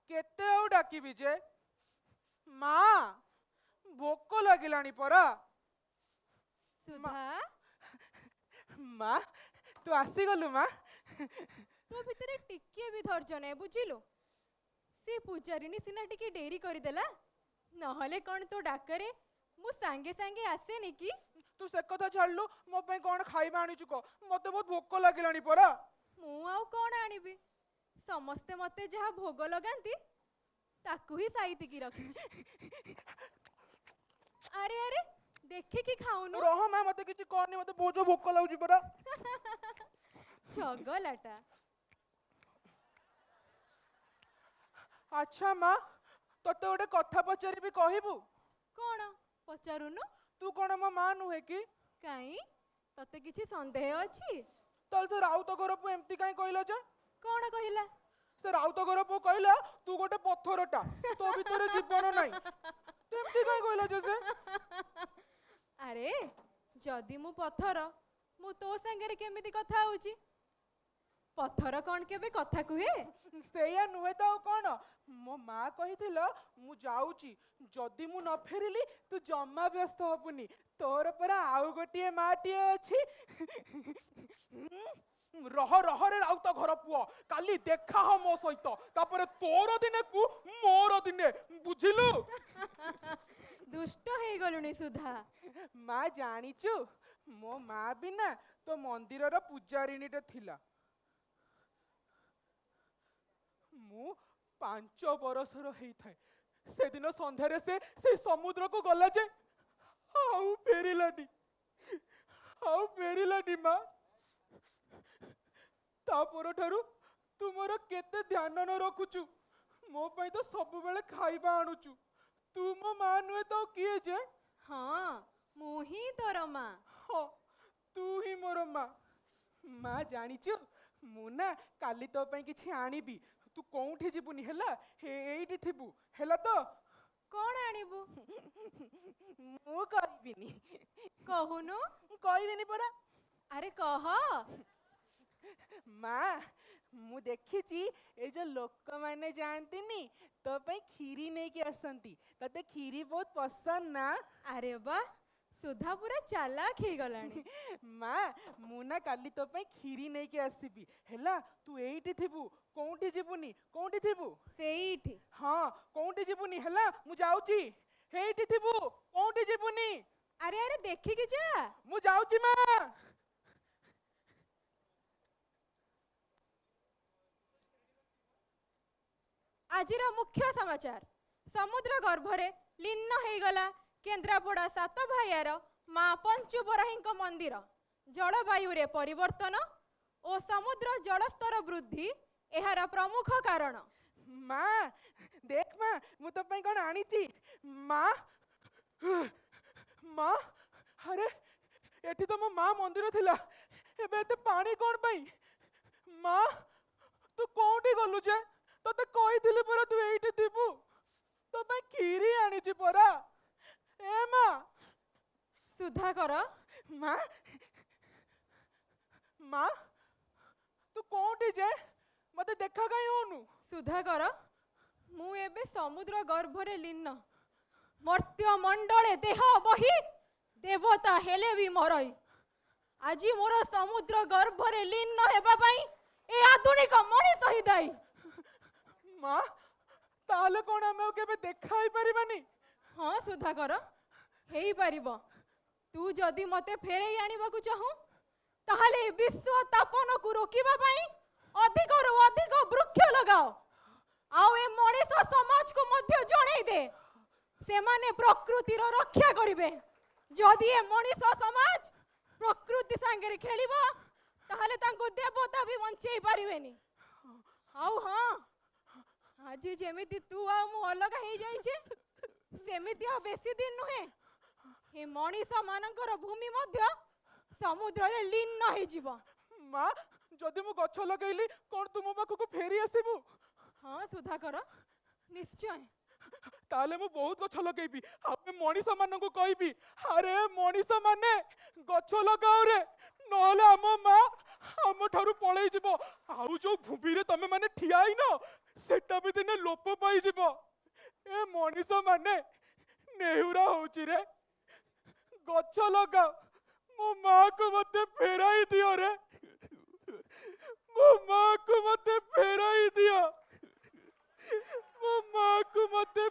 केते आउ डाकिबी जे माँ भोक लागिलानी परा। सुधा माँ तू आसी गलु माँ। तो भितरे टिके भी धैर्य नै बुझिलु। से पूजारिणी सिना टिके डेरी करदेला नहले कौन तो डाकरे मु सांगे सांगे आसेनी कि। तू से कथा छाड़लु मो पे कौन खाइबा आनिचु को मते बहुत भोक लागिलानी परा। मु आउ कौन आनिबी समस्ते मते जहा भोग लगांती ताकू ही साइती की रखिछि। अरे अरे देखि कि खाउनु। रह माँ मते किछि कहनी मते बहुत जो भोक लाउची परा। छगलाटा। अच्छा माँ तते गोटे कथा पचारिबी कहिबु। कौन पचारुनु। तू कौन मो माँ नुहे कि। काई तते किछि संदेह अछि। ताल से राउत घर पु एमती काई कहला जे। कौन कहिला। से राउत घर पु कहला तू गोटे पत्थरटा तो भीतर जीवन नाही एमती काई कहला जे से। अरे जदि मु पत्थर मु तो संगे केमिति कथा होउची। पत्थर कौन केबे कथा कुहे। सेया नुहे तो कौन मो माँ कहिथिला मु जाउची जदि मु न फेरिली तू जम्मा व्यस्त हबुनी तोर परा आउ गोटिए माटिए अछि। रह रह रे राउत घर पुओ काली देखा हो मो सहित तापर तोर दिने कु मोर दिने बुझिलु। दुष्ट हे गलुनी सुधा। माँ जानिचु मो माँ बिना तो मंदिर रो पूजारिणीटे थिला। मु 5 बरसर हेई थाए से दिन संध्यारे से समुद्र को गला जे आउ फेरिलानी माँ। तापर ठारू तू मोर केते ध्यान न रखुचु मो पई तो सब बेले खाइबा आनुचु तू मो माँ नुहे तो किए जे। हाँ मु ही तोर माँ। हाँ तू ही मोर माँ। माँ जानिचु मु ना काली तो पई किछि आनिबी तू कोउठी जिबुनी हैला एइठी थिबु हैला तो। कौन आनिबु। मु कहबिनी। कहूनु। कहबिनी परा। अरे कह। माँ मु देखिची ए जो लोक माने जानतीनी तो पई खीरी नहीं के आसंती तते खीरी बहुत पसंद ना। अरे वाह सुधा पूरा चालाक हे गलानी। माँ मु ना काली तो पई खीरी नहीं के आसीबी हैला तू एइठी थिबु कोउठी जिबुनी कोउठी थिबु सेइठी। हाँ कोउठी जिबुनी हैला मु जाउची एइठी थिबु कोउठी जिबुनी। अरे अरे देखि कि जा मु जाउची माँ। आजिर मुख्य समाचार समुद्र गर्भरे लीन हेगला केन्द्रापड़ा सात भाइयार माँ पंचुबराही मंदिर। जलवायु रे परिवर्तन और समुद्र जलस्तर वृद्धि एहार प्रमुख कारण। माँ देख माँ मु तो पई कोन आनीची माँ। माँ अरे एठी तो मो माँ मंदिर थिला एबे एते पानी कोन पई। माँ तू कोउठी गलु जे तते कहिथिली परा तू एइठी थिबु तो पई खीरी आनीची परा। ए माँ सुधा कर। माँ माँ तू कोउठी जे मते देखा काई होनु। सुधा कर मु एबे समुद्र गर्भरे लीन मर्त्य मंडले देह बही देवता हेले भी मरई। आजी मोर समुद्र गर्भरे लीन हेबा पई ए आधुनिक मनीष ही दाई। माँ ताले कोन हमें केबे देखा ही परिबानी। हाँ सुधा कर हेई पारिबो। तू जदि मते फेरई आनिबा को चाहू ताहाले विश्व तापन को रोकिबा पई अधिक रु अधिक वृक्ष लगाओ आउ ए मनीष समाज को मध्य जणै दे से माने प्रकृतिर रक्षा करिवे। जदि ए मनीष समाज प्रकृति संगे खेलिबो ताहाले तांको देवता भी बंचै पारिवेनी। आउ हाँ आज जेमिति तू आ मु अलग हे जाई छे सेमिति आ बेसी दिन नुहे हे मनीष मानकर भूमि मध्य समुद्र रे लीन हे जीव। माँ जदि मु गछ लगैली कोन तू मो पाखु को फेरी आसीबु। हाँ सुधा कर निश्चय। ताले मु बहुत गछ लगैबी आमे मनीष मानन को कहबी अरे मनीष माने गछ लगाओ रे नहले आम माँ आम ठारू पळै जिवो आउ जो भूमि रे तमे माने ठिया हिनो सेटा भी दिने लोप पाई जिवो ए मनीष माने नेहुरा होची रे गछ लगा मो माँ को मते फेराई दियो रे मो माँ को मते फेराई दियो मो माँ को मते